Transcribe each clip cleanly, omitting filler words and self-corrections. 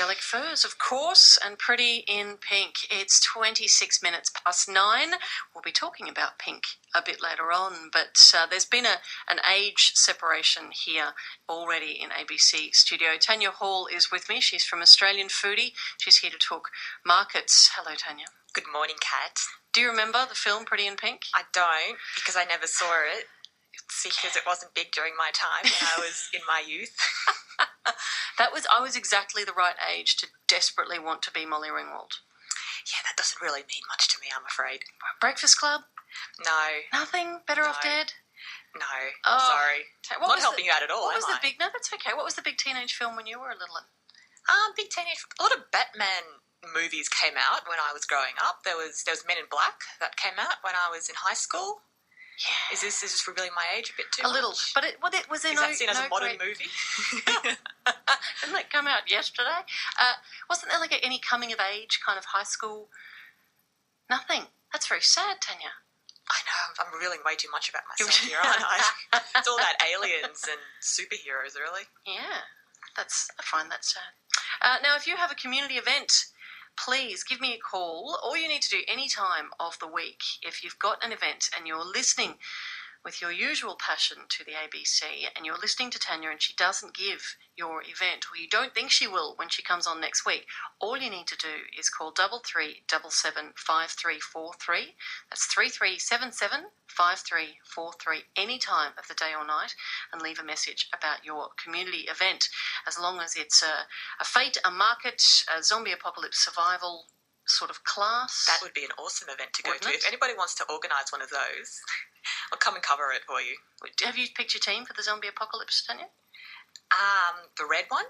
Psychedelic Furs, of course, and Pretty in Pink. It's 26 minutes past 9. We'll be talking about pink a bit later on, but there's been an age separation here already in ABC studio. Tanya Hall is with me. She's from Australian Foodie. She's here to talk markets. Hello, Tanya. Good morning, Kat. Do you remember the film Pretty in Pink? I don't, because I never saw it. It's because it wasn't big during my time when I was in my youth. I was exactly the right age to desperately want to be Molly Ringwald. Yeah, that doesn't really mean much to me, I'm afraid. Breakfast Club? No. Nothing? Better Off Dead? No, I'm sorry. Not helping you out at all, No, that's okay. What was the big teenage film when you were a little one? A lot of Batman movies came out when I was growing up. There was Men in Black that came out when I was in high school. Yeah. Is this revealing my age a bit too much? A little. But it was in Is that seen as a modern movie? Didn't that come out yesterday? Wasn't there like any coming of age kind of high school? Nothing. That's very sad, Tanya. I know. I'm revealing way too much about myself here, aren't I? It's all about aliens and superheroes, really. Yeah. I find that sad. Now, if you have a community event, please give me a call. All you need to do any time of the week, if you've got an event and you're listening with your usual passion to the ABC and you're listening to Tanya and she doesn't give your event, or you don't think she will when she comes on next week, all you need to do is call 33775343. That's 33775343 any time of the day or night, and leave a message about your community event, as long as it's a fate, a market, a zombie apocalypse survival sort of class. That would be an awesome event to go to. If anybody wants to organise one of those, I'll come and cover it for you. Have you picked your team for the zombie apocalypse, Tanya? The red one.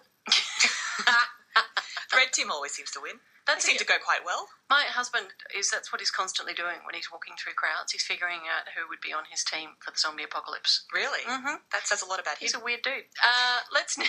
The red team always seems to win. They seem to go quite well. My husband that's what he's constantly doing when he's walking through crowds. He's figuring out who would be on his team for the zombie apocalypse. Really? Mm-hmm. That says a lot about him. He's a weird dude. Let's now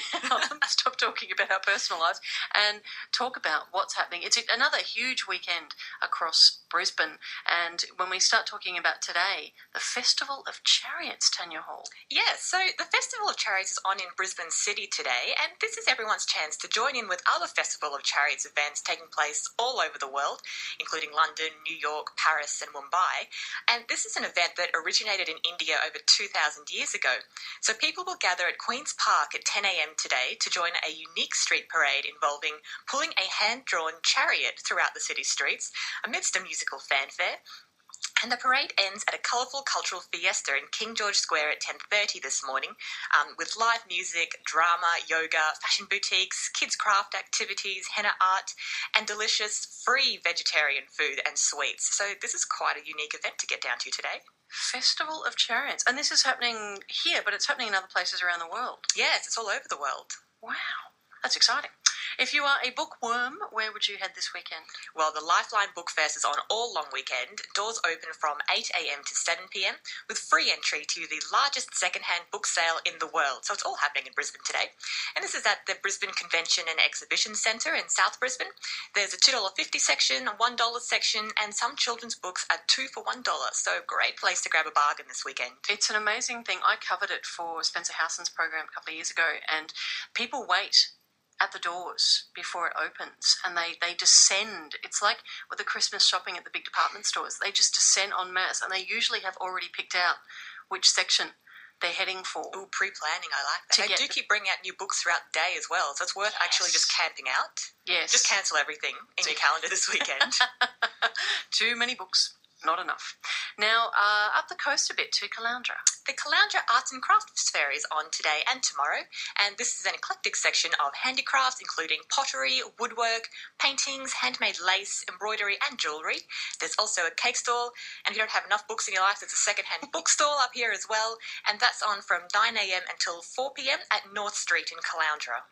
stop talking about our personal lives and talk about what's happening. It's another huge weekend across Brisbane, and when we start talking about today, the Festival of Chariots, Tanya Hall. Yes, so the Festival of Chariots is on in Brisbane City today, and this is everyone's chance to join in with other Festival of Chariots events taking place all over the world, including London, New York, Paris and Mumbai. And this is an event that originated in India over 2,000 years ago. So people will gather at Queen's Park at 10 a.m. today to join a unique street parade involving pulling a hand-drawn chariot throughout the city streets amidst a musical fanfare. And the parade ends at a colourful cultural fiesta in King George Square at 10:30 this morning, with live music, drama, yoga, fashion boutiques, kids' craft activities, henna art, and delicious free vegetarian food and sweets. So this is quite a unique event to get down to today. Festival of Chariots. And this is happening here, but it's happening in other places around the world. Yes, it's all over the world. Wow, that's exciting. If you are a bookworm, where would you head this weekend? Well, the Lifeline Book Fest is on all long weekend. Doors open from 8 a.m. to 7 p.m. with free entry to the largest second-hand book sale in the world. So it's all happening in Brisbane today. And this is at the Brisbane Convention and Exhibition Centre in South Brisbane. There's a $2.50 section, a $1 section, and some children's books are 2 for $1. So great place to grab a bargain this weekend. It's an amazing thing. I covered it for Spencer Howson's program a couple of years ago, and people wait at the doors before it opens, and they descend. It's like with the Christmas shopping at the big department stores. They just descend en masse, and they usually have already picked out which section they're heading for. Oh, pre-planning, I like that. They do keep bringing out new books throughout the day as well, so it's worth actually just camping out. Yes. Just cancel everything in your calendar this weekend. Too many books. Not enough. Now, up the coast a bit to Caloundra. The Caloundra Arts and Crafts Fair is on today and tomorrow, and this is an eclectic section of handicrafts including pottery, woodwork, paintings, handmade lace, embroidery and jewellery. There's also a cake stall, and if you don't have enough books in your life, there's a second-hand bookstall up here as well, and that's on from 9 a.m. until 4 p.m. at North Street in Caloundra.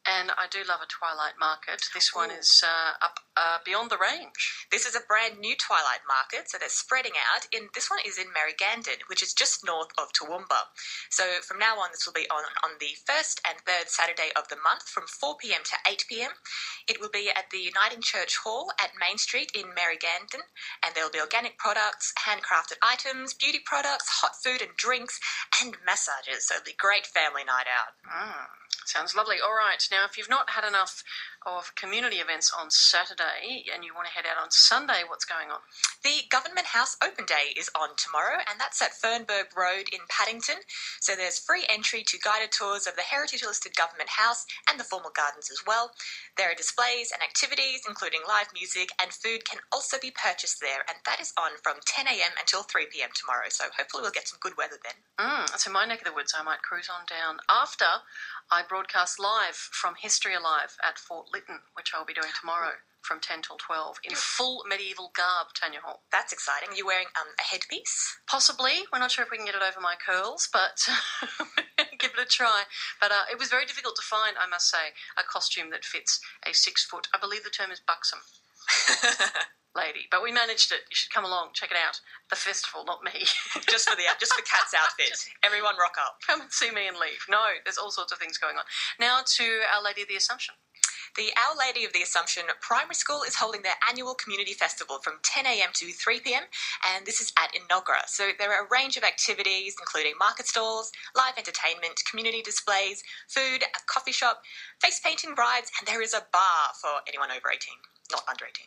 And I do love a twilight market. This one is up beyond the range. This is a brand new twilight market, so they're spreading out. This one is in Marigandon, which is just north of Toowoomba. So from now on, this will be on the first and third Saturday of the month from 4 p.m. to 8 p.m. It will be at the Uniting Church Hall at Main Street in Marigandon, and there will be organic products, handcrafted items, beauty products, hot food and drinks, and massages. So it'll be a great family night out. Sounds lovely. All right. Now, if you've not had enough of community events on Saturday and you want to head out on Sunday, what's going on? The Government House Open Day is on tomorrow, and that's at Fernberg Road in Paddington. So there's free entry to guided tours of the heritage-listed Government House and the formal gardens as well. There are displays and activities, including live music, and food can also be purchased there, and that is on from 10 a.m. until 3 p.m. tomorrow. So hopefully we'll get some good weather then. So my neck of the woods, I might cruise on down after I broadcast live from History Alive at Fort Lytton, which I'll be doing tomorrow from 10 till 12 in full medieval garb, Tanya Hall. That's exciting. Are you wearing a headpiece? Possibly. We're not sure if we can get it over my curls, but give it a try. But it was very difficult to find, I must say, a costume that fits a 6 foot, I believe the term is buxom, lady. But we managed it. You should come along, check it out. The festival, not me. just for Kat's outfit. Everyone rock up. Come and see me and leave. No, there's all sorts of things going on. Now to Our Lady of the Assumption. The Our Lady of the Assumption Primary School is holding their annual community festival from 10 a.m. to 3 p.m. and this is at Inogra. So there are a range of activities including market stalls, live entertainment, community displays, food, a coffee shop, face painting rides, and there is a bar for anyone over 18, not under 18.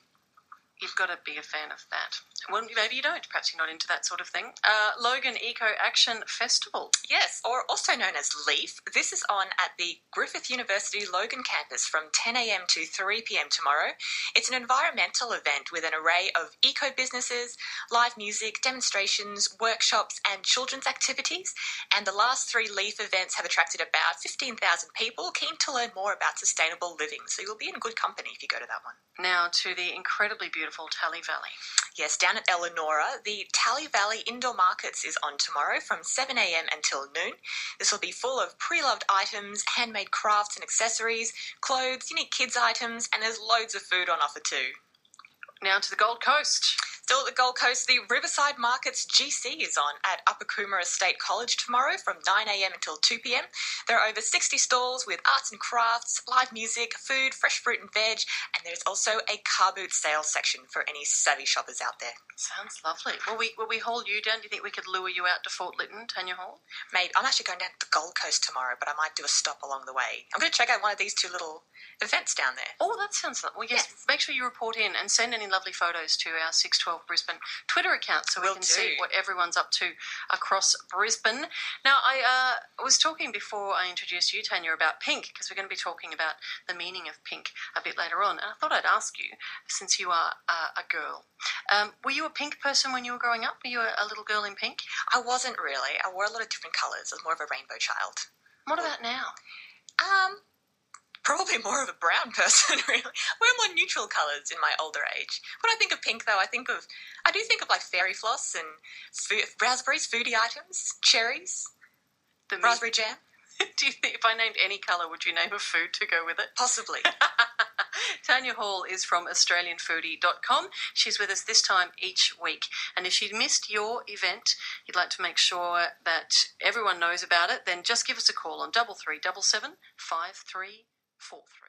You've got to be a fan of that. Well, maybe you don't. Perhaps you're not into that sort of thing. Logan Eco Action Festival. Yes, or also known as LEAF. This is on at the Griffith University Logan campus from 10 a.m. to 3 p.m. tomorrow. It's an environmental event with an array of eco businesses, live music, demonstrations, workshops, and children's activities. And the last 3 LEAF events have attracted about 15,000 people keen to learn more about sustainable living. So you'll be in good company if you go to that one. Now to the incredibly beautiful Tally Valley. Yes, down at Eleonora, the Tally Valley Indoor Markets is on tomorrow from 7 a.m. until noon. This will be full of pre-loved items, handmade crafts and accessories, clothes, unique kids items, and there's loads of food on offer too. Now to the Gold Coast. Still at the Gold Coast, the Riverside Markets GC is on at Upper Coomera State College tomorrow from 9 a.m. until 2 p.m. There are over 60 stalls with arts and crafts, live music, food, fresh fruit and veg, and there's also a car boot sales section for any savvy shoppers out there. Sounds lovely. Will we haul you down? Do you think we could lure you out to Fort Lytton, Tanya Hall? Maybe. I'm actually going down to the Gold Coast tomorrow, but I might do a stop along the way. I'm going to check out one of these 2 little events down there. Oh, that sounds lovely. Well, yes. Make sure you report in and send any lovely photos to our 612 Brisbane Twitter account so we can see what everyone's up to across Brisbane. Now, I was talking before I introduced you, Tanya, about pink, because we're going to be talking about the meaning of pink a bit later on. And I thought I'd ask you, since you are a girl, were you a pink person when you were growing up? Were you a little girl in pink? I wasn't really. I wore a lot of different colours. I was more of a rainbow child. What about now? Probably more of a brown person, really. We're more neutral colours in my older age. When I think of pink, though, I do think of like fairy floss and raspberries, foodie items, cherries, raspberry jam. Do you think if I named any colour, would you name a food to go with it? Possibly. Tanya Hall is from AustralianFoodie.com. She's with us this time each week. And if she missed your event, you'd like to make sure that everyone knows about it, then just give us a call on 3377 5343.